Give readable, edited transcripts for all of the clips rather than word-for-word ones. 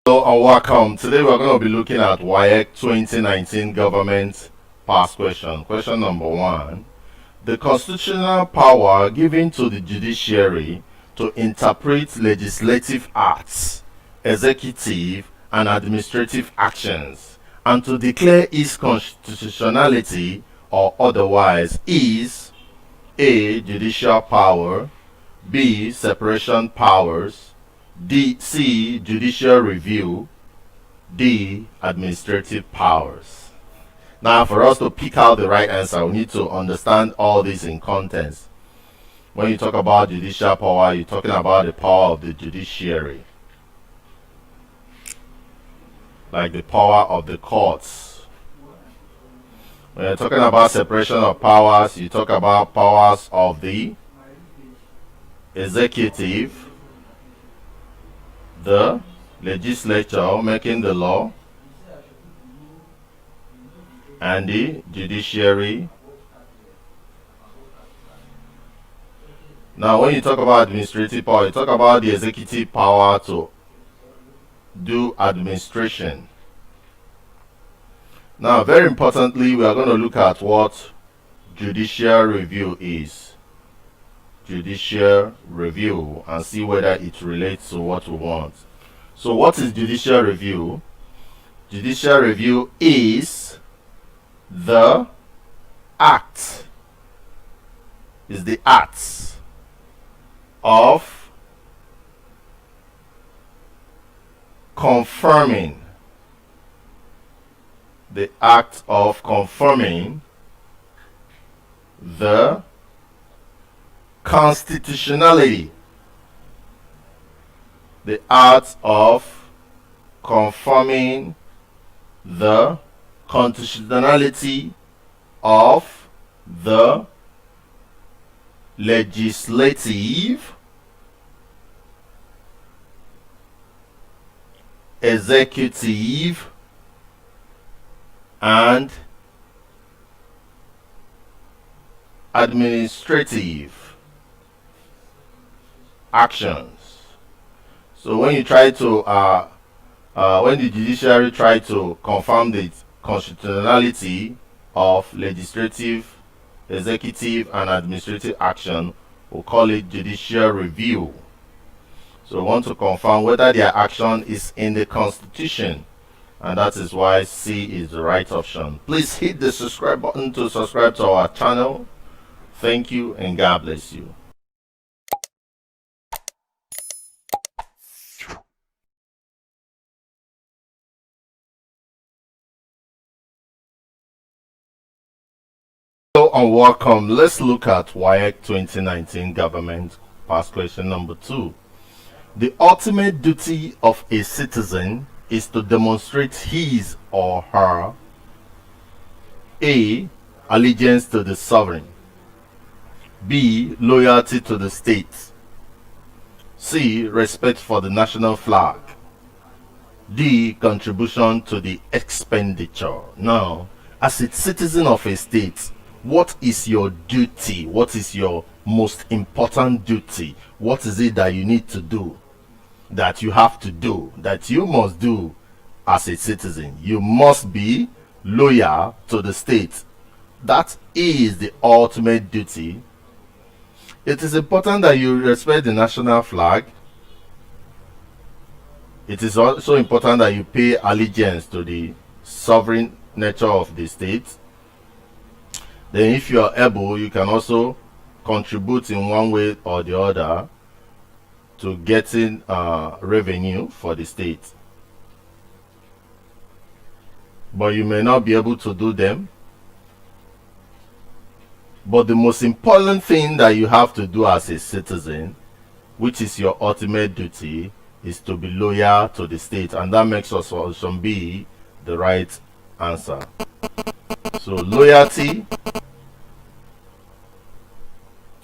Hello and welcome. Today we're going to be looking at WASSCE 2019 government past question. Question number 1. The constitutional power given to the judiciary to interpret legislative acts, executive and administrative actions, and to declare its constitutionality or otherwise is A. Judicial power, B. Separation powers, C. Judicial review, D. Administrative powers. Now, for us to pick out the right answer, we need to understand all this in context. When you talk about judicial power, you're talking about the power of the judiciary, like the power of the courts. When you're talking about separation of powers, you talk about powers of the executive, the legislature making the law, and the judiciary. Now, when you talk about administrative power, you talk about the executive power to do administration. Now, very importantly, we are going to look at what judicial review is. Judicial review, and see whether it relates to what we want. So what is judicial review? Judicial review is the act of confirming the constitutionality, the act of confirming the constitutionality of the legislative, executive, and administrative actions. So when you try to when the judiciary try to confirm the constitutionality of legislative, executive and administrative action, we'll call it judicial review. So we want to confirm whether their action is in the Constitution, and that is why C is the right option. Please hit the subscribe button to subscribe to our channel. Thank you and God bless you. Hello and welcome. Let's look at WASSCE 2019 government past question number 2. The ultimate duty of a citizen is to demonstrate his or her A. Allegiance to the sovereign, B. Loyalty to the state, C. Respect for the national flag, D. Contribution to the expenditure. Now, as a citizen of a state, what is your duty? What is your most important duty? What is it that you need to do, that you have to do, that you must do as a citizen? You must be loyal to the state. That is the ultimate duty. It is important that you respect the national flag. It is also important that you pay allegiance to the sovereign nature of the state. Then if you are able, you can also contribute in one way or the other to getting revenue for the state. But you may not be able to do them. But the most important thing that you have to do as a citizen, which is your ultimate duty, is to be loyal to the state, and that makes us option B the right answer. So loyalty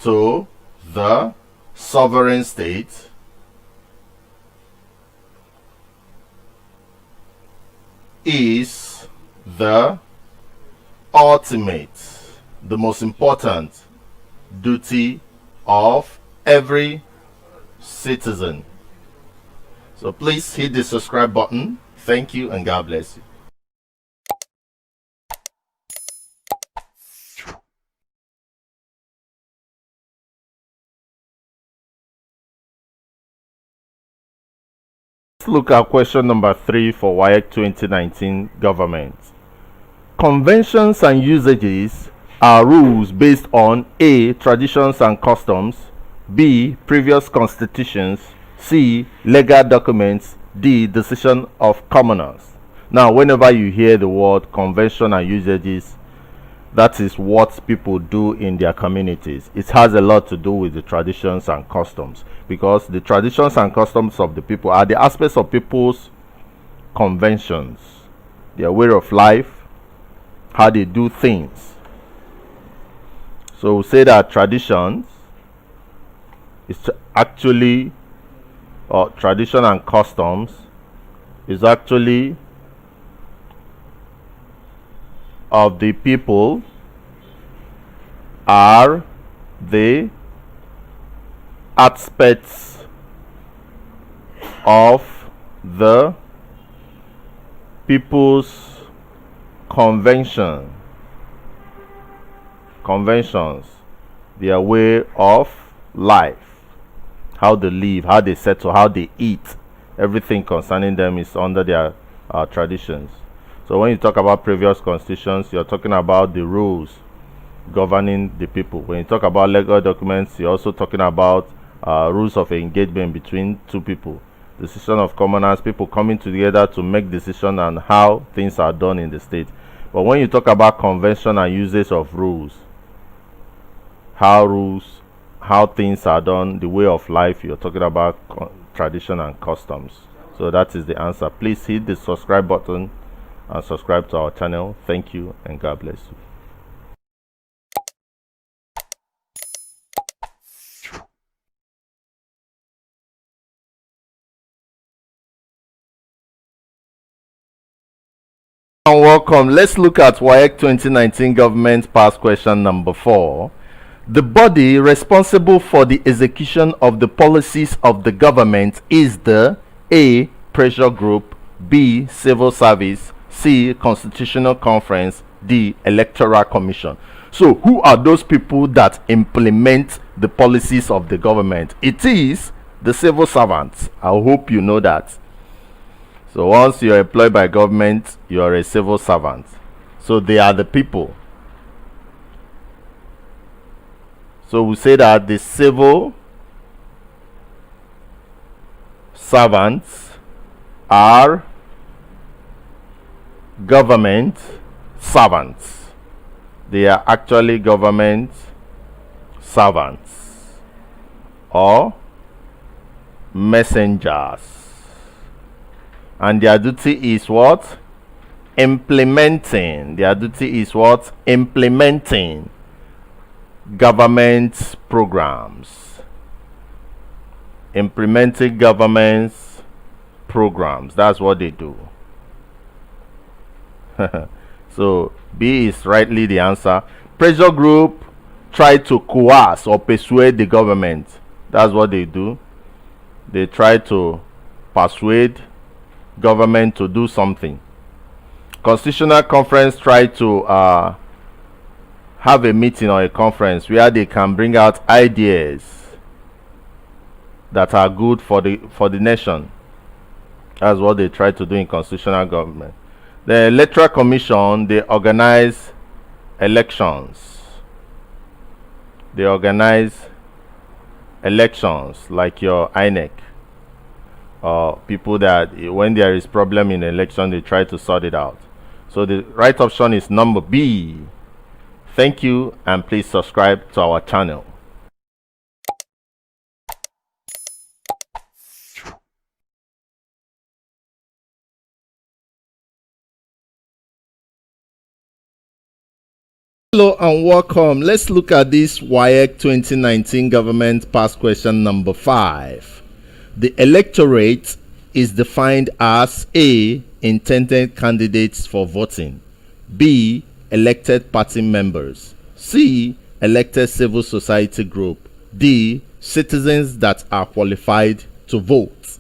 to the sovereign state is the ultimate, the most important duty of every citizen. So please hit the subscribe button. Thank you and God bless you. Let's look at question number 3 for WASSCE 2019 government. Conventions and usages are rules based on A. Traditions and customs, B. Previous constitutions, C. Legal documents, D. Decision of commoners. Now, whenever you hear the word convention and usages, that is what people do in their communities. It has a lot to do with the traditions and customs, because the traditions and customs of the people are the aspects of people's conventions, their way of life, how they do things. So we say that traditions is actually, or tradition and customs is actually of the people, are the aspects of the people's conventions, their way of life, how they live, how they settle, how they eat. Everything concerning them is under their traditions. So when you talk about previous constitutions, you're talking about the rules governing the people. When you talk about legal documents, you're also talking about rules of engagement between two people. Decision of commoners, people coming together to make decisions on how things are done in the state. But when you talk about convention and uses of rules, how things are done, the way of life, you're talking about tradition and customs. So that is the answer. Please hit the subscribe button and subscribe to our channel. Thank you and God bless you. And welcome. Let's look at WASSCE 2019 government past question number 4. The body responsible for the execution of the policies of the government is the A. Pressure Group, B. Civil Service, C. Constitutional Conference, D. Electoral Commission. So who are those people that implement the policies of the government? It is the civil servants. I hope you know that. So once you're employed by government, you are a civil servant. So they are the people. So we say that the civil servants are government servants. They are actually government servants or messengers. And their duty is what? Implementing. Their duty is what? Implementing government programs. Implementing government programs. That's what they do. So B is rightly the answer. Pressure group try to coerce or persuade the government. That's what they do. They try to persuade government to do something. Constitutional Conference try to have a meeting or a conference where they can bring out ideas that are good for the nation. That's what they try to do in constitutional government. The Electoral Commission, they organize elections. They organize elections like your INEC. People that when there is problem in election, they try to sort it out. So the right option is number B. Thank you, and please subscribe to our channel. Hello and welcome. Let's look at this WASSCE 2019 government past question number 5. The electorate is defined as A. Intended candidates for voting, B. Elected party members, C. Elected civil society group, D. Citizens that are qualified to vote.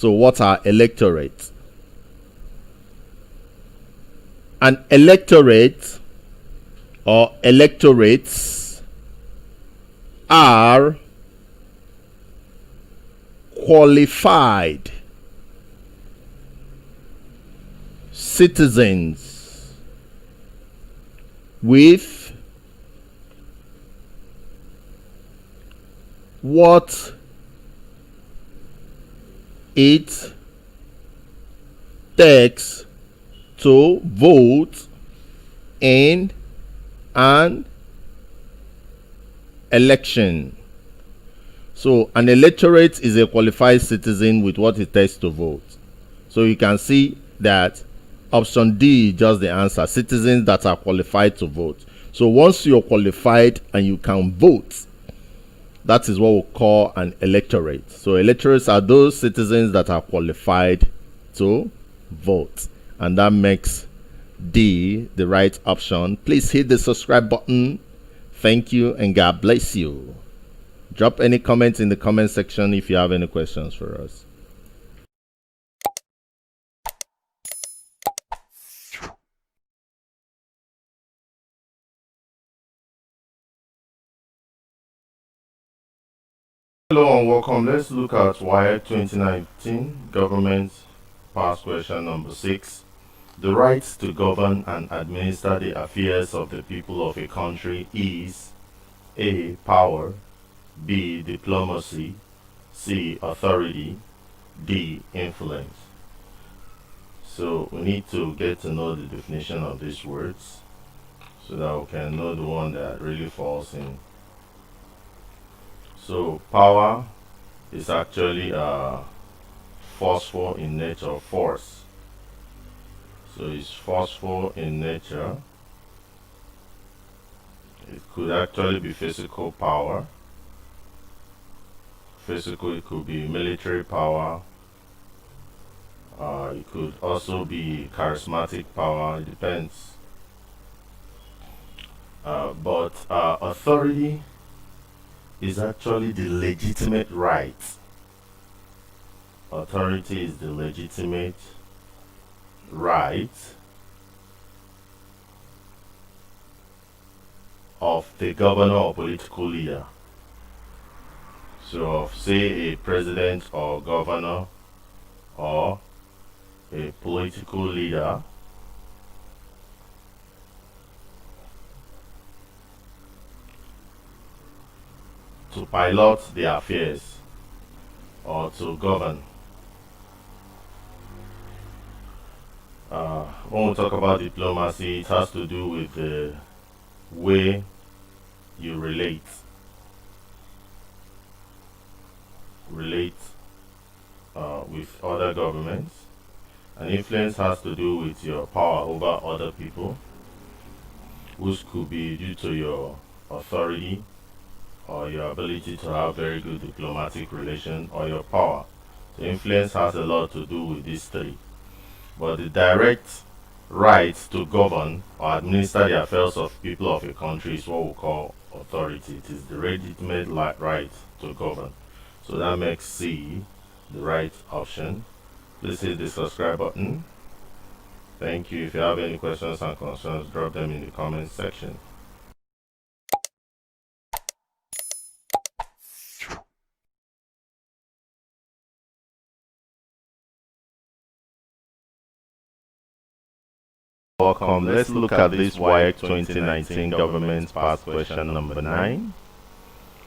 So what are electorates? An electorate or electorates are qualified citizens with what it takes to vote in an election. So an electorate is a qualified citizen with what it takes to vote. So you can see that option D is just the answer, citizens that are qualified to vote. So once you're qualified and you can vote, that is what we call an electorate. So electorates are those citizens that are qualified to vote, and that makes D the right option. Please hit the subscribe button. Thank you and God bless you. Drop any comments in the comment section if you have any questions for us. Hello and welcome. Let's look at WASSCE 2019 Government Past Question number 6. The right to govern and administer the affairs of the people of a country is A. Power, B. Diplomacy, C. Authority, D. Influence. So we need to get to know the definition of these words so that we can know the one that really falls in. So power is actually forceful in nature, force. So it's forceful in nature. It could actually be physical power. Physical, it could be military power. It could also be charismatic power. It depends. But authority is actually the legitimate right. Authority is the legitimate right of the governor or political leader. So of, say, a president or governor or a political leader to pilot their affairs or to govern. When we talk about diplomacy, it has to do with the way you relate with other governments, and influence has to do with your power over other people, which could be due to your authority or your ability to have very good diplomatic relation or your power. So influence has a lot to do with these three. But the direct right to govern or administer the affairs of people of a country is what we call authority. It is the legitimate right to govern. So that makes C the right option. Please hit the subscribe button. Thank you. If you have any questions and concerns, drop them in the comment section. Welcome. Let's look at this WASSCE 2019 Government Past Question number 9.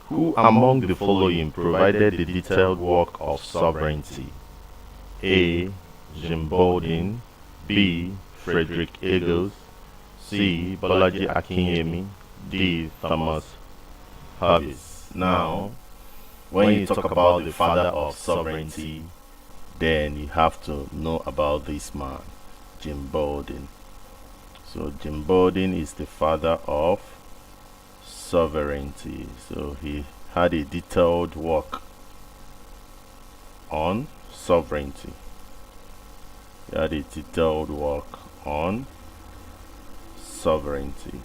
Who among the following provided the detailed work of sovereignty? A. Jim Bowden, B. Frederick Eagles, C. Bolaji Akinyemi, D. Thomas Harvis. Now, when you talk about the father of sovereignty, then you have to know about this man, Jim Bowden. So Jim Bowden is the father of sovereignty. So he had a detailed work on sovereignty. He had a detailed work on sovereignty.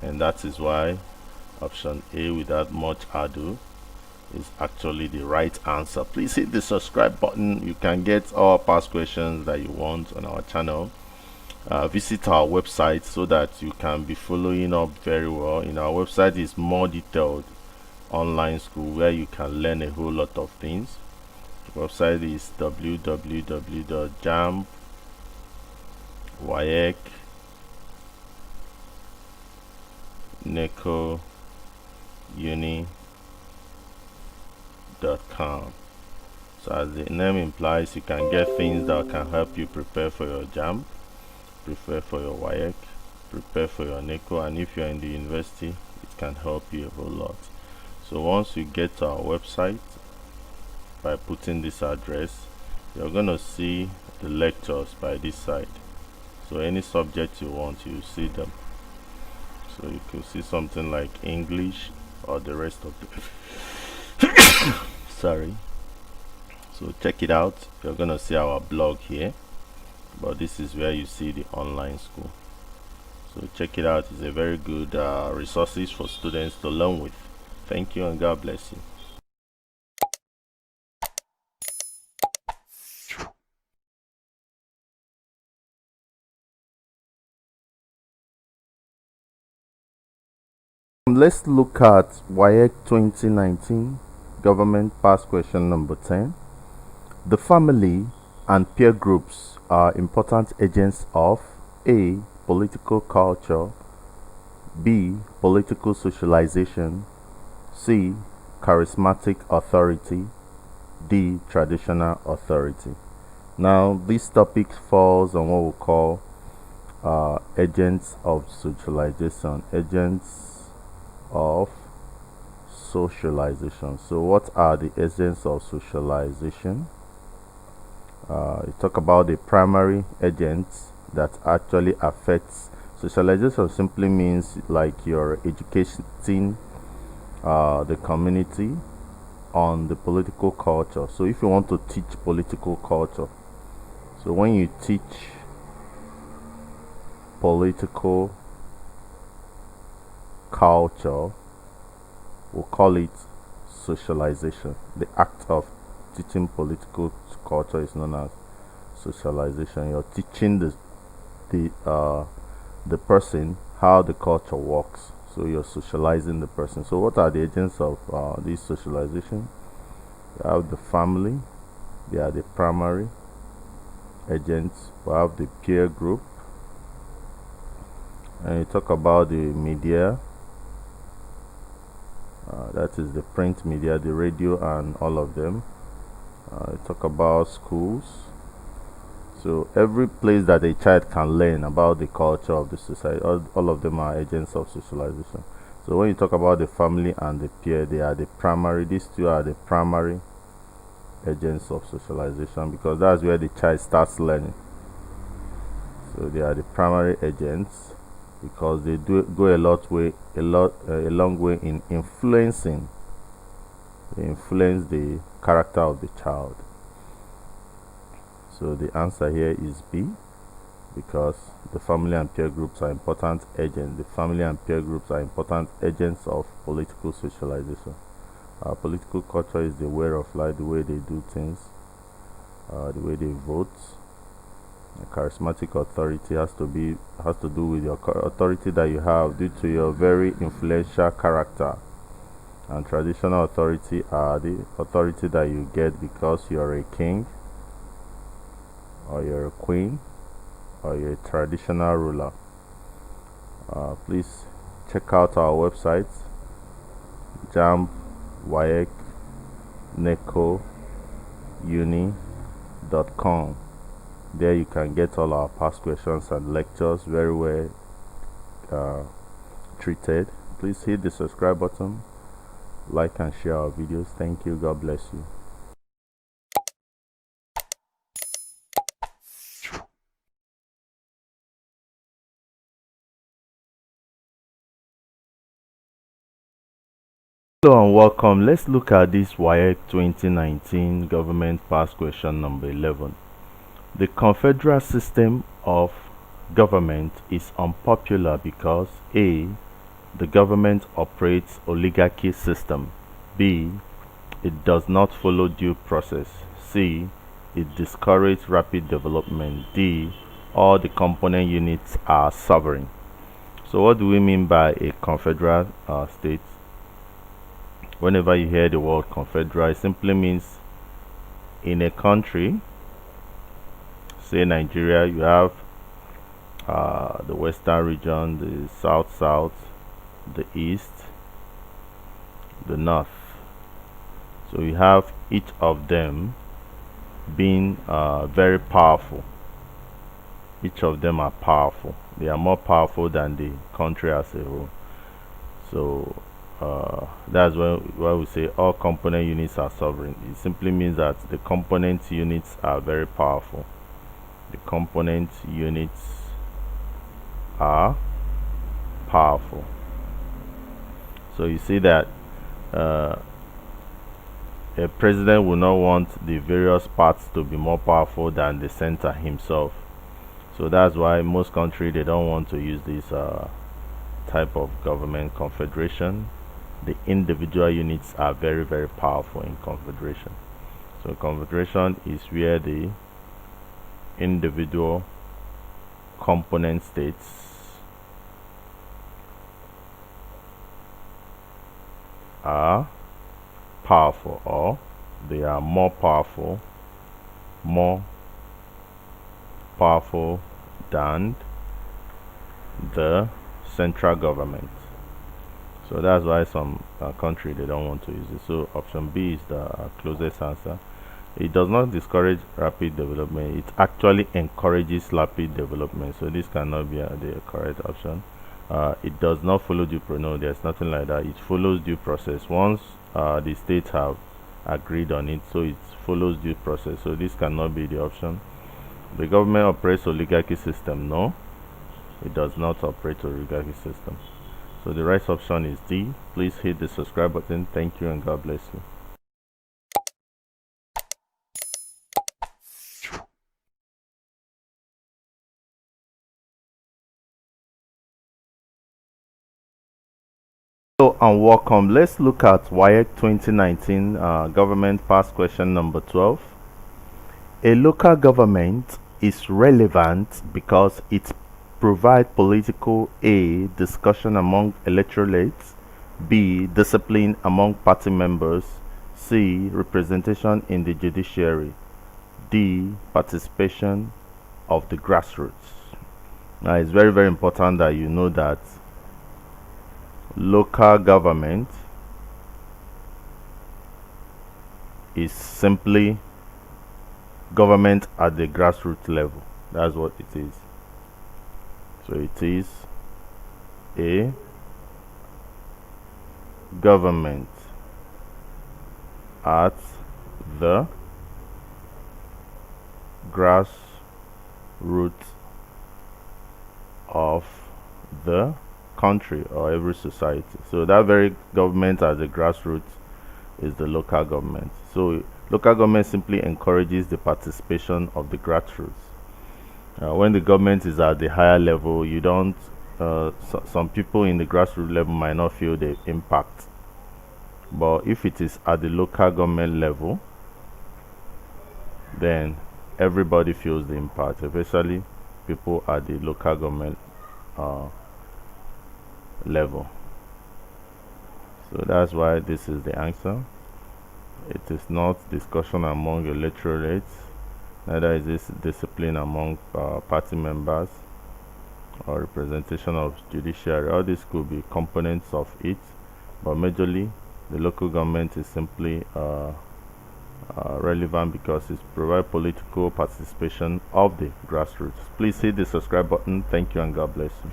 And that is why option A, without much ado, is actually the right answer. Please hit the subscribe button. You can get all past questions that you want on our channel. Visit our website so that you can be following up very well. In our website is more detailed online school where you can learn a whole lot of things. The website is www.jamb WAEC NECO uni.com. So as the name implies, you can get things that can help you prepare for your JAMB, prepare for your WAEC, prepare for your NECO, and if you're in the university, it can help you a whole lot. So once you get to our website, by putting this address, you're going to see the lectures by this side. So any subject you want, you see them. So you could see something like English or the rest of the sorry. So check it out. You're gonna see our blog here, but this is where you see the online school. So check it out. It's a very good resources for students to learn with. Thank you and God bless you. Let's look at WAEC 2019 government past question number 10. The family and peer groups are important agents of A. Political culture, B. Political socialization, C. Charismatic authority, D. Traditional authority. Now this topic falls on what we call agents of socialization. Agents of socialization. So what are the agents of socialization? You talk about the primary agents that actually affects socialization. Simply means like you're educating the community on the political culture. So if you want to teach political culture, so when you teach political culture, we'll call it socialization. The act of teaching political culture is known as socialization. You're teaching the person how the culture works, so you're socializing the person. So what are the agents of this socialization? You have the family, they are the primary agents. We have the peer group, and you talk about the media, that is the print media, the radio and all of them. You talk about schools. So every place that a child can learn about the culture of the society, all of them are agents of socialization. So when you talk about the family and the peer, they are the primary. These two are the primary agents of socialization because that's where the child starts learning. So they are the primary agents because they do go a long way in influencing. They influence the character of the child. So the answer here is B, because the family and peer groups are important agents. The family and peer groups are important agents of political socialization. Political culture is the way of life, the way they do things, the way they vote. A charismatic authority has to do with your authority that you have due to your very influential character. And traditional authority are the authority that you get because you're a king, or you're a queen, or you're a traditional ruler. Please check out our website, jamb WAEC NECO uni.com. There you can get all our past questions and lectures very well treated. Please hit the subscribe button, like and share our videos. Thank you. God bless you. Hello and welcome. Let's look at this WAEC 2019 government past question number 11. The confederal system of government is unpopular because A. The government operates oligarchy system, B. It does not follow due process. C. It discourages rapid development. D. All the component units are sovereign. So what do we mean by a confederal state? Whenever you hear the word confederal, it simply means in a country, say Nigeria, you have the western region, the south, the east, the north. So you have each of them being very powerful. Each of them are powerful. They are more powerful than the country as a whole. So that's why we say all component units are sovereign. It simply means that the component units are very powerful. The component units are powerful. So you see that a president will not want the various parts to be more powerful than the center himself. So that's why most countries, they don't want to use this type of government confederation. The individual units are very, very powerful in confederation. So confederation is where the individual component states are powerful, or they are more powerful than the central government. So that's why some country, they don't want to use it. So option B is the closest answer. It does not discourage rapid development. It actually encourages rapid development. So this cannot be the correct option. It does not follow due process. No, there's nothing like that. It follows due process. Once the states have agreed on it, so it follows due process. So this cannot be the option. The government operates oligarchy system. No, it does not operate oligarchy system. So the right option is D. Please hit the subscribe button. Thank you and God bless you. Hello and welcome. Let's look at WASSCE 2019 government past question number 12. A local government is relevant because it provides political A. discussion among electorates, B. discipline among party members, C. representation in the judiciary, D. participation of the grassroots. Now it's very, very important that you know that local government is simply government at the grassroots level. That's what it is. So it is a government at the grassroots of the country or every society. So that very government at the grassroots is the local government. So local government simply encourages the participation of the grassroots. When the government is at the higher level, you don't some people in the grassroots level might not feel the impact, but if it is at the local government level, then everybody feels the impact, especially people at the local government level. So that's why this is the answer. It is not discussion among electorates, neither is this discipline among party members or representation of judiciary. All these could be components of it, but majorly the local government is simply relevant because it provides political participation of the grassroots. Please hit the subscribe button. Thank you and God bless you.